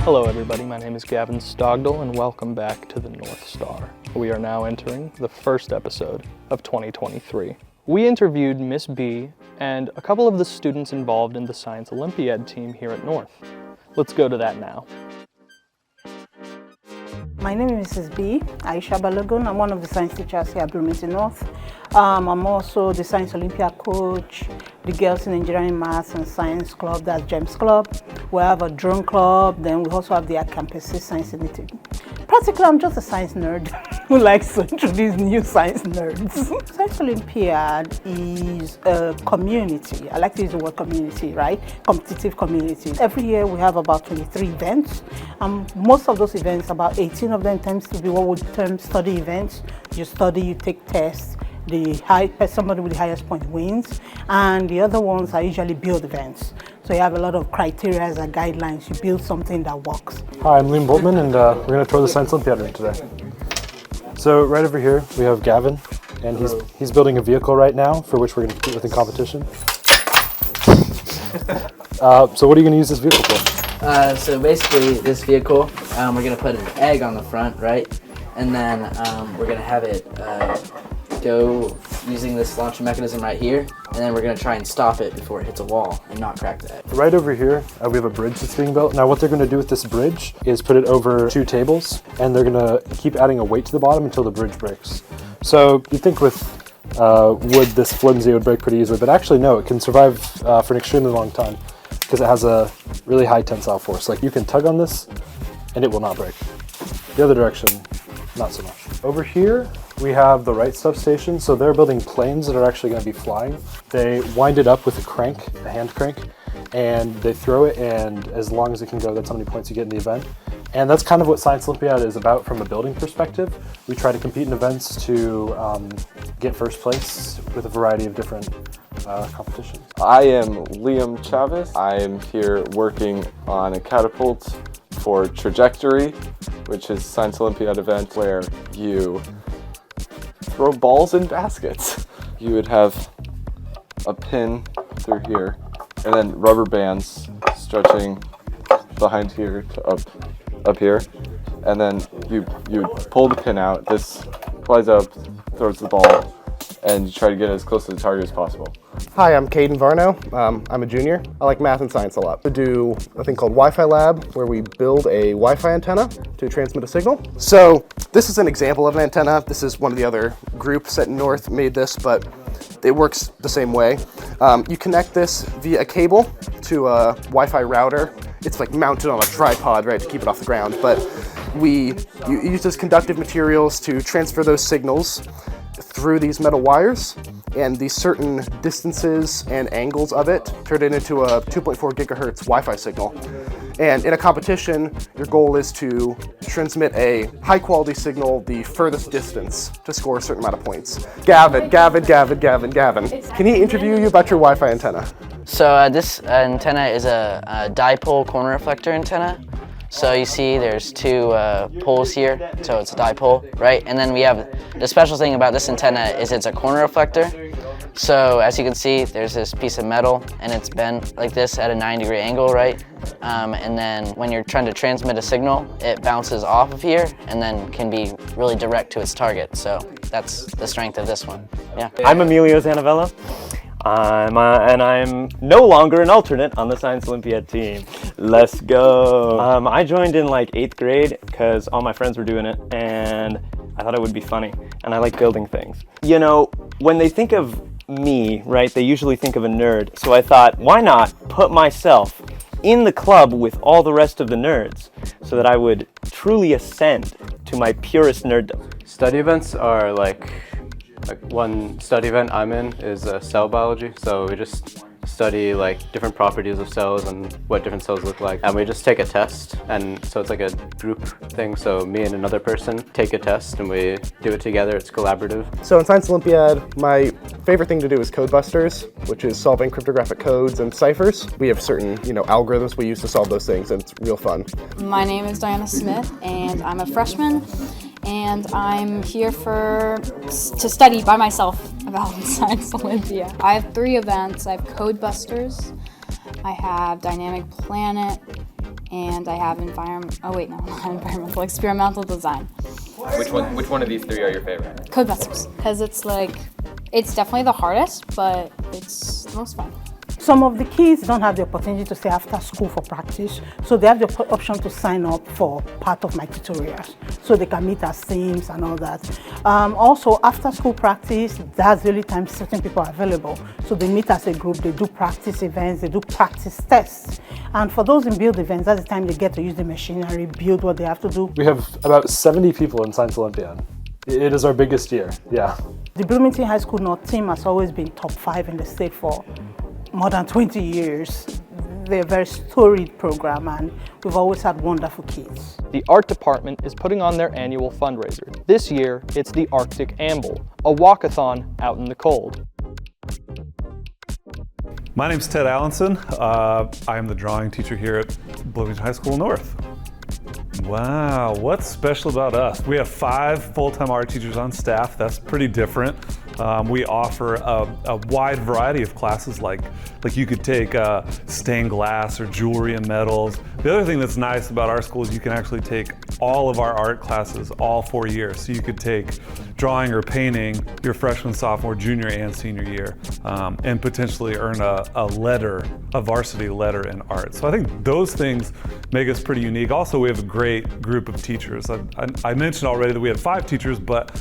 Hello everybody, my name is Gavin Stogdell and welcome back to the North Star. We are now entering the first episode of 2023. We interviewed Miss B and a couple of the students involved in the Science Olympiad team here at North. Let's go to that now. My name is Mrs. B. Aisha Balogun. I'm one of the science teachers here at Bloomington North. I'm also the Science Olympiad coach, the Girls in Engineering, Maths and Science Club, that's GEMS Club. We have a drone club, then we also have the campuses Science Initiative. Practically, I'm just a science nerd who likes to introduce new science nerds. Science Olympiad is a community. I like to use the word community, right? Competitive community. Every year we have about 23 events. Most of those events, about 18 of them tends to be what we term study events. You study, you take tests. Somebody with the highest point wins, and the other ones are usually build events. So you have a lot of criteria and guidelines. You build something that works. Hi, I'm Liam Boltman, and we're going to tour the Science Olympiad room today. So right over here we have Gavin, and he's building a vehicle right now for which we're going to compete with in competition. So what are you going to use this vehicle for? So basically this vehicle, we're going to put an egg on the front, right? And then we're going to have it go using this launching mechanism right here, and then we're going to try and stop it before it hits a wall and not crack the egg. Right over here we have a bridge that's being built. Now what they're going to do with this bridge is put it over 2 tables, and they're going to keep adding a weight to the bottom until the bridge breaks. So you'd think with wood this flimsy would break pretty easily, but actually no, it can survive for an extremely long time because it has a really high tensile force. Like you can tug on this and it will not break. The other direction, not so much. Over here we have the Right Stuff station. So they're building planes that are actually going to be flying. They wind it up with a crank, a hand crank, and they throw it, and as long as it can go, that's how many points you get in the event. And that's kind of what Science Olympiad is about from a building perspective. We try to compete in events to get first place with a variety of different competitions. I am Liam Chavez. I am here working on a catapult for Trajectory, which is a Science Olympiad event where you throw balls in baskets. You would have a pin through here, and then rubber bands stretching behind here to up here, and then you would pull the pin out. This flies up, throws the ball, and you try to get as close to the target as possible. Hi, I'm Caden Varno. I'm a junior. I like math and science a lot. We do a thing called Wi-Fi Lab, where we build a Wi-Fi antenna to transmit a signal. So this is an example of an antenna. This is one of the other groups at North made this, but it works the same way. You connect this via a cable to a Wi-Fi router. It's like mounted on a tripod, right, to keep it off the ground. But you use this conductive materials to transfer those signals through these metal wires, and these certain distances and angles of it turn it into a 2.4 gigahertz Wi-Fi signal. And in a competition, your goal is to transmit a high quality signal the furthest distance to score a certain amount of points. Gavin. Can he interview you about your Wi-Fi antenna? So this antenna is a dipole corner reflector antenna. So you see there's 2 poles here, so it's a dipole, right? And then we have, the special thing about this antenna is it's a corner reflector. So as you can see, there's this piece of metal and it's bent like this at a 90-degree angle, right? And then when you're trying to transmit a signal, it bounces off of here and then can be really direct to its target. So that's the strength of this one, yeah. I'm Emilio Zanavello. And I'm no longer an alternate on the Science Olympiad team. Let's go. I joined in like 8th grade because all my friends were doing it and I thought it would be funny, and I like building things. You know, when they think of me, right, they usually think of a nerd. So I thought, why not put myself in the club with all the rest of the nerds so that I would truly ascend to my purest nerddom. Study events are like one study event I'm in is cell biology, so we just study like different properties of cells and what different cells look like, and we just take a test, and so it's like a group thing, so me and another person take a test and we do it together. It's collaborative. So in Science Olympiad, my favorite thing to do is code busters, which is solving cryptographic codes and ciphers. We have certain, algorithms we use to solve those things, and it's real fun. My name is Diana Smith, and I'm a freshman, and I'm here to study by myself about Science Olympia. I have 3 events. I have Code Busters, I have Dynamic Planet, and I have environmental experimental design. Which one of these three are your favorite? Code Masters, because it's definitely the hardest, but it's the most fun. Some of the kids don't have the opportunity to stay after school for practice, so they have the option to sign up for part of my tutorials, so they can meet as teams and all that. Also, after school practice, that's the only time certain people are available. So they meet as a group, they do practice events, they do practice tests. And for those in build events, that's the time they get to use the machinery, build what they have to do. We have about 70 people in Science Olympiad. It is our biggest year, yeah. The Bloomington High School North team has always been top 5 in the state for more than 20 years. They're a very storied program, and we've always had wonderful kids. The art department is putting on their annual fundraiser. This year, it's the Arctic Amble, a walkathon out in the cold. My name's Ted Allenson. I am the drawing teacher here at Bloomington High School North. Wow, what's special about us? We have 5 full-time art teachers on staff. That's pretty different. We offer a wide variety of classes, like you could take stained glass or jewelry and metals. The other thing that's nice about our school is you can actually take all of our art classes all 4 years. So you could take drawing or painting your freshman, sophomore, junior, and senior year, and potentially earn a varsity letter in art. So I think those things make us pretty unique. Also, we have a great group of teachers. I mentioned already that we had 5 teachers, but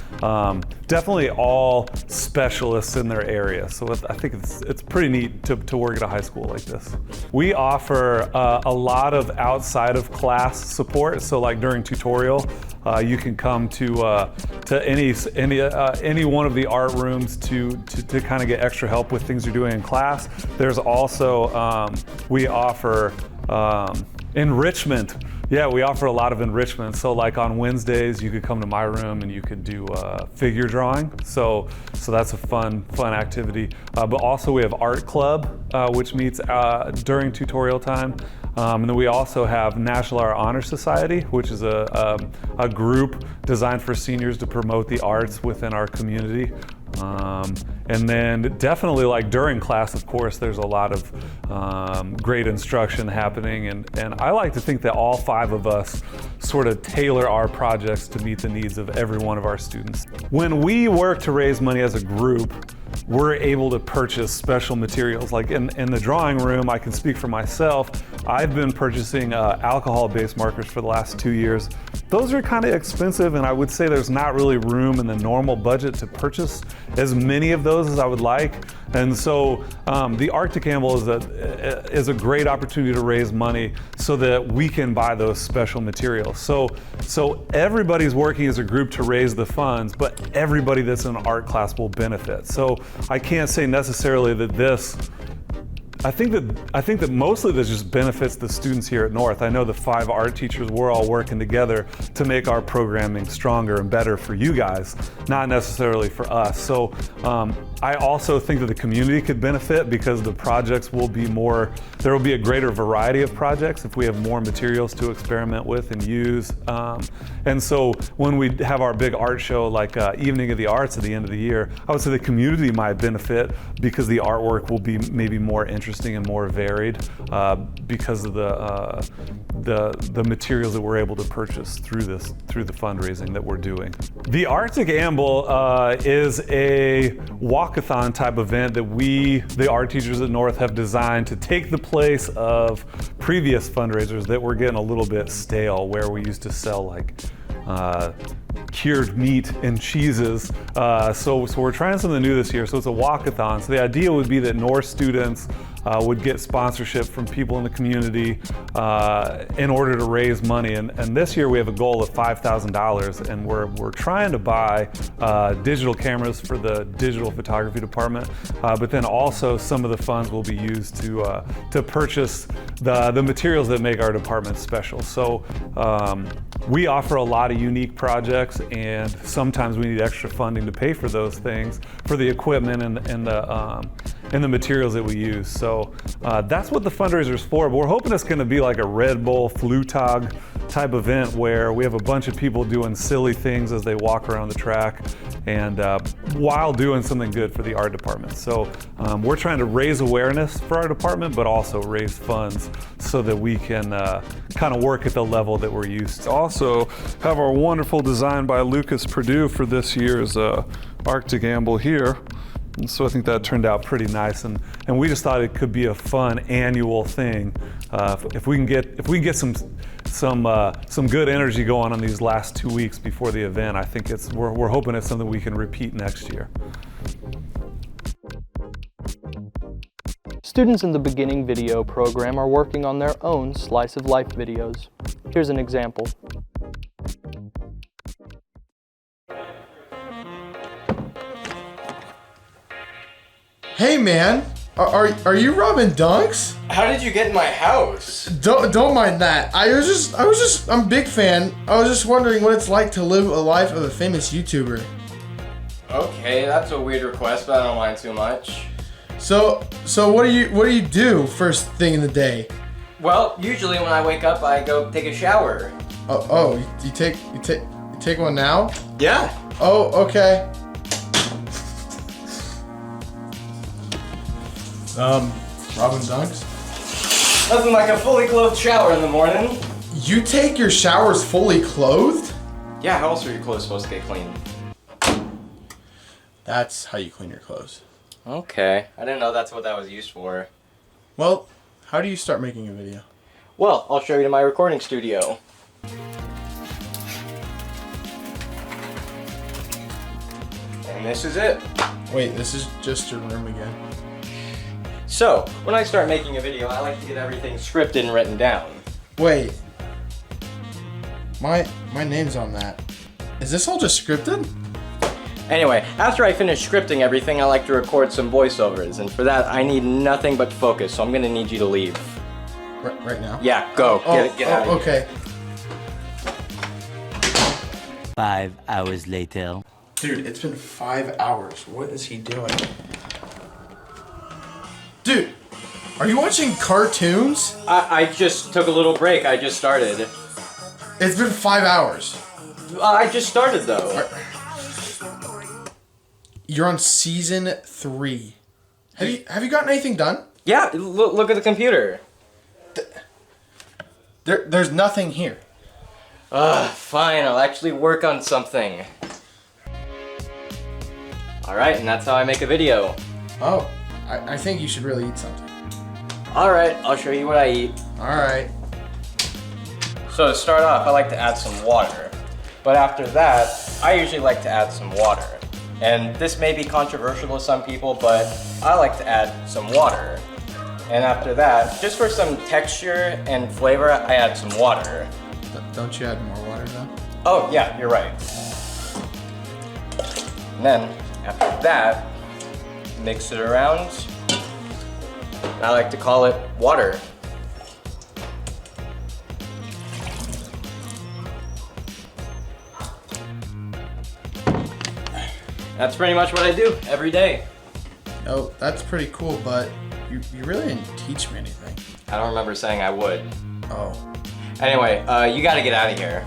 definitely all specialists in their area. So I think it's pretty neat to work at a high school like this. We offer a lot of outside of class support. So like during tutorial, you can come to any one of the art rooms to kind of get extra help with things you're doing in class. There's also, we offer enrichment. Yeah, we offer a lot of enrichment. So like on Wednesdays, you could come to my room and you could do figure drawing. So that's a fun activity. But also we have art club, which meets during tutorial time. And then we also have National Art Honor Society, which is a group designed for seniors to promote the arts within our community. And then definitely like during class, of course, there's a lot of great instruction happening. And I like to think that all 5 of us sort of tailor our projects to meet the needs of every one of our students. When we work to raise money as a group, we're able to purchase special materials. Like in the drawing room, I can speak for myself. I've been purchasing alcohol-based markers for the last 2 years. Those are kind of expensive, and I would say there's not really room in the normal budget to purchase as many of those as I would like. And so the Arctic Amble is a great opportunity to raise money so that we can buy those special materials. So everybody's working as a group to raise the funds, but everybody that's in an art class will benefit. So I can't say necessarily that this, I think that mostly this just benefits the students here at North. I know the 5 art teachers, we're all working together to make our programming stronger and better for you guys, not necessarily for us. So I also think that the community could benefit because the projects will be more, there will be a greater variety of projects if we have more materials to experiment with and use. And so when we have our big art show, like Evening of the Arts at the end of the year, I would say the community might benefit because the artwork will be maybe more interesting and more varied because of the materials that we're able to purchase through the fundraising that we're doing. The Arctic Amble is a walkathon type event that we, the art teachers at North, have designed to take the place of previous fundraisers that were getting a little bit stale, where we used to sell like cured meat and cheeses. So we're trying something new this year. So it's a walkathon. So the idea would be that North students would get sponsorship from people in the community in order to raise money. And this year we have a goal of $5,000, and we're trying to buy digital cameras for the digital photography department. But then also some of the funds will be used to purchase the materials that make our department special. So we offer a lot of unique projects, and sometimes we need extra funding to pay for those things, for the equipment and the materials that we use. So that's what the fundraiser is for. But we're hoping it's going to be like a Red Bull Flutog type event where we have a bunch of people doing silly things as they walk around the track and while doing something good for the art department. So we're trying to raise awareness for our department, but also raise funds so that we can kind of work at the level that we're used to. Also have our wonderful design by Lucas Purdue for this year's Arctic Amble here. And so I think that turned out pretty nice, and we just thought it could be a fun annual thing. If we can get some good energy going on these last 2 weeks before the event, I think we're hoping it's something we can repeat next year. Students in the beginning video program are working on their own slice of life videos. Here's an example. Hey man, are you robbing dunks? How did you get in my house? Don't mind that. I'm a big fan. I was just wondering what it's like to live a life of a famous YouTuber. Okay, that's a weird request, but I don't mind too much. So what do you do first thing in the day? Well, usually when I wake up, I go take a shower. Oh, you take one now? Yeah. Oh, okay. Robin Dunks? Nothing like a fully clothed shower in the morning. You take your showers fully clothed? Yeah, how else are your clothes supposed to get clean? That's how you clean your clothes. Okay, I didn't know that's what that was used for. Well, how do you start making a video? Well, I'll show you to my recording studio. And this is it. Wait, this is just your room again? So, when I start making a video, I like to get everything scripted and written down. Wait. My name's on that. Is this all just scripted? Anyway, after I finish scripting everything, I like to record some voiceovers, and for that, I need nothing but focus, so I'm gonna need you to leave. Right now? Yeah, go. Get out of here. Okay. 5 hours later. Dude, it's been 5 hours. What is he doing? Dude, are you watching cartoons? I just took a little break. I just started. It's been 5 hours. I just started, though. You're on season 3. Have you gotten anything done? Yeah, look at the computer. There's nothing here. Fine, I'll actually work on something. Alright, and that's how I make a video. Oh, I think you should really eat something. Alright, I'll show you what I eat. Alright. So to start off, I like to add some water. But after that, I usually like to add some water. And this may be controversial to some people, but I like to add some water. And after that, just for some texture and flavor, I add some water. Don't you add more water though? Oh yeah, you're right. And then, after that, mix it around. I like to call it water. That's pretty much what I do every day. Oh, that's pretty cool, but you really didn't teach me anything. I don't remember saying I would. Oh. Anyway, you gotta get out of here.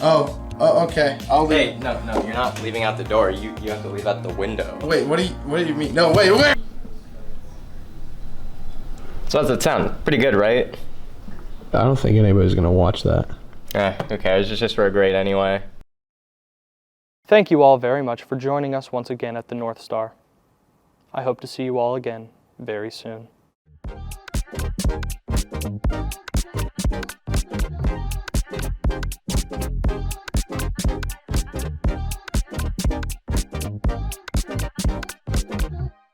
Oh, okay. I'll leave. Hey, no, you're not leaving out the door. You have to leave out the window. Wait, what do you mean? No, wait. So how's that sound? Pretty good, right? I don't think anybody's gonna watch that. Who cares? It's just for a grade anyway. Thank you all very much for joining us once again at the North Star. I hope to see you all again very soon.